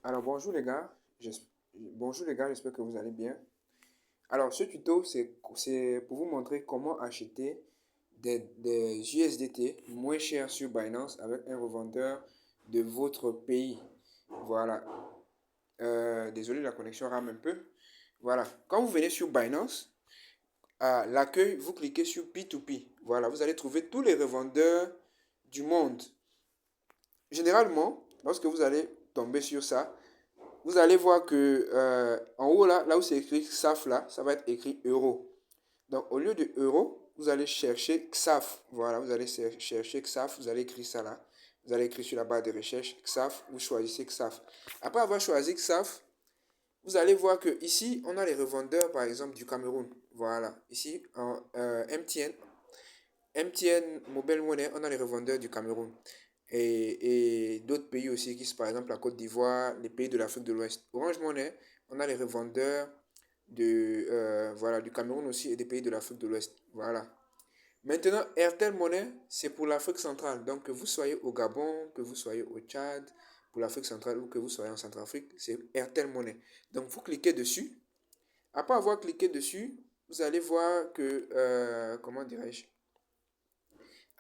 Alors bonjour les gars, j'espère que vous allez bien. Alors ce tuto c'est pour vous montrer comment acheter des USDT moins chers sur Binance avec un revendeur de votre pays. Voilà. Désolé, la connexion rame un peu. Voilà. Quand vous venez sur Binance, à l'accueil, vous cliquez sur P2P. Voilà, vous allez trouver tous les revendeurs du monde. Généralement, lorsque vous allez tomber sur ça, vous allez voir que en haut là où c'est écrit XAF là, ça va être écrit euro. Donc au lieu de euro, vous allez chercher XAF. Voilà, vous allez chercher XAF, vous allez écrire ça là. Vous allez écrire sur la barre de recherche XAF, vous choisissez XAF. Après avoir choisi XAF, vous allez voir que ici on a les revendeurs par exemple du Cameroun. Voilà, ici en MTN Mobile Money, on a les revendeurs du Cameroun et d'autres pays aussi, qui sont par exemple la Côte d'Ivoire, les pays de l'Afrique de l'Ouest. Orange Money, on a les revendeurs voilà, du Cameroun aussi et des pays de l'Afrique de l'Ouest. Voilà. Maintenant, Airtel Money, c'est pour l'Afrique centrale. Donc, que vous soyez au Gabon, que vous soyez au Tchad, pour l'Afrique centrale ou que vous soyez en Centrafrique, c'est Airtel Money. Donc, vous cliquez dessus. Après avoir cliqué dessus, vous allez voir que, comment dirais-je,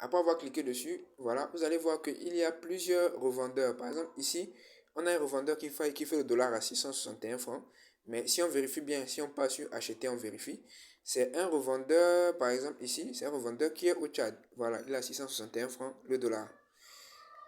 après avoir cliqué dessus, voilà, vous allez voir qu'il y a plusieurs revendeurs. Par exemple, ici, on a un revendeur qui fait le dollar à 661 francs. Mais si on vérifie bien, si on passe sur acheter, on vérifie. C'est un revendeur, par exemple, ici, c'est un revendeur qui est au Tchad. Voilà, il a 661 francs le dollar.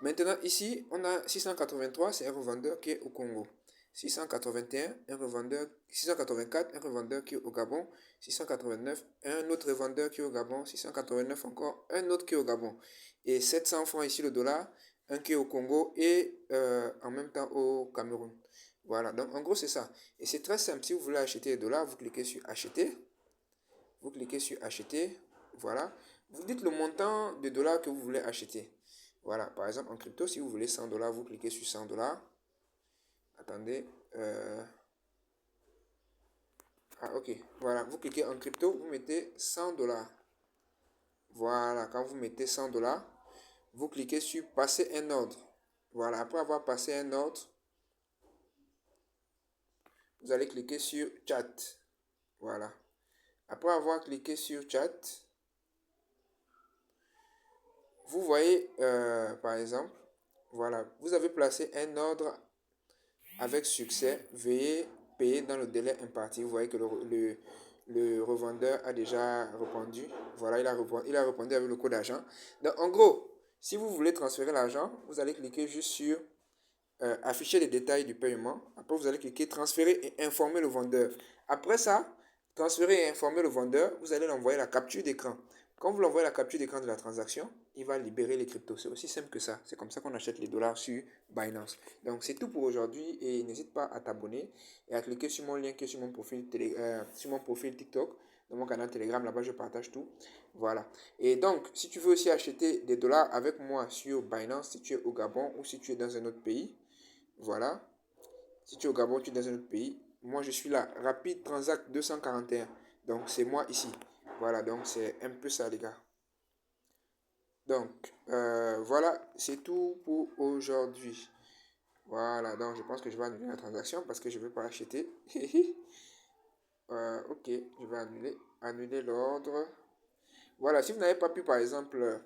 Maintenant, ici, on a 683, c'est un revendeur qui est au Congo. 681, un revendeur, 684, un revendeur qui est au Gabon. 689, un autre revendeur qui est au Gabon. 689 encore, un autre qui est au Gabon. Et 700 francs ici le dollar, un qui est au Congo et en même temps au Cameroun. Voilà, donc en gros c'est ça. Et c'est très simple, si vous voulez acheter des dollars, vous cliquez sur acheter. Vous cliquez sur acheter, voilà. Vous dites le montant de dollars que vous voulez acheter. Voilà, par exemple en crypto, si vous voulez 100 dollars, vous cliquez sur 100 dollars. Attendez. Ah, ok. Voilà, vous cliquez en crypto, vous mettez 100 dollars. Voilà, quand vous mettez 100 dollars, vous cliquez sur passer un ordre. Voilà, après avoir passé un ordre, vous allez cliquer sur chat. Voilà. Après avoir cliqué sur chat, vous voyez, par exemple, voilà, vous avez placé un ordre avec succès. Veuillez payer dans le délai imparti. Vous voyez que le revendeur a déjà répondu. Voilà, il a répondu avec le code d'argent. Donc, en gros, si vous voulez transférer l'argent, vous allez cliquer juste sur afficher les détails du paiement. Après, vous allez cliquer transférer et informer le vendeur. Après ça, transférer et informer le vendeur, vous allez l'envoyer la capture d'écran. Quand vous l'envoyez la capture d'écran de la transaction, il va libérer les cryptos. C'est aussi simple que ça. C'est comme ça qu'on achète les dollars sur Binance. Donc, c'est tout pour aujourd'hui et n'hésite pas à t'abonner et à cliquer sur mon lien qui est sur mon profil TikTok, dans mon canal Telegram. Là-bas, je partage tout. Voilà. Et donc, si tu veux aussi acheter des dollars avec moi sur Binance, si tu es au Gabon ou si tu es dans un autre pays, voilà. Si tu es au Gabon, tu es dans un autre pays. Moi, je suis là. Rapide Transact 241. Donc, c'est moi ici. Voilà, donc c'est un peu ça, les gars. Donc, voilà, c'est tout pour aujourd'hui. Voilà, donc je pense que je vais annuler la transaction parce que je ne veux pas acheter. Ok, je vais annuler l'ordre. Voilà, si vous n'avez pas pu, par exemple,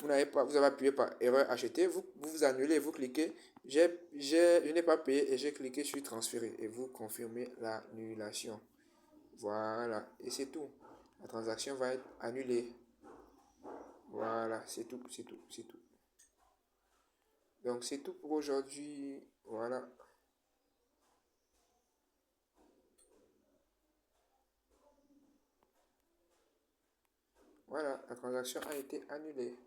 vous avez appuyé par erreur acheter, vous annulez, vous cliquez, je n'ai pas payé et j'ai cliqué sur transférer et vous confirmez l'annulation. Voilà, et c'est tout. La transaction va être annulée. Voilà, c'est tout, c'est tout, c'est tout. Donc c'est tout pour aujourd'hui. Voilà. Voilà, la transaction a été annulée.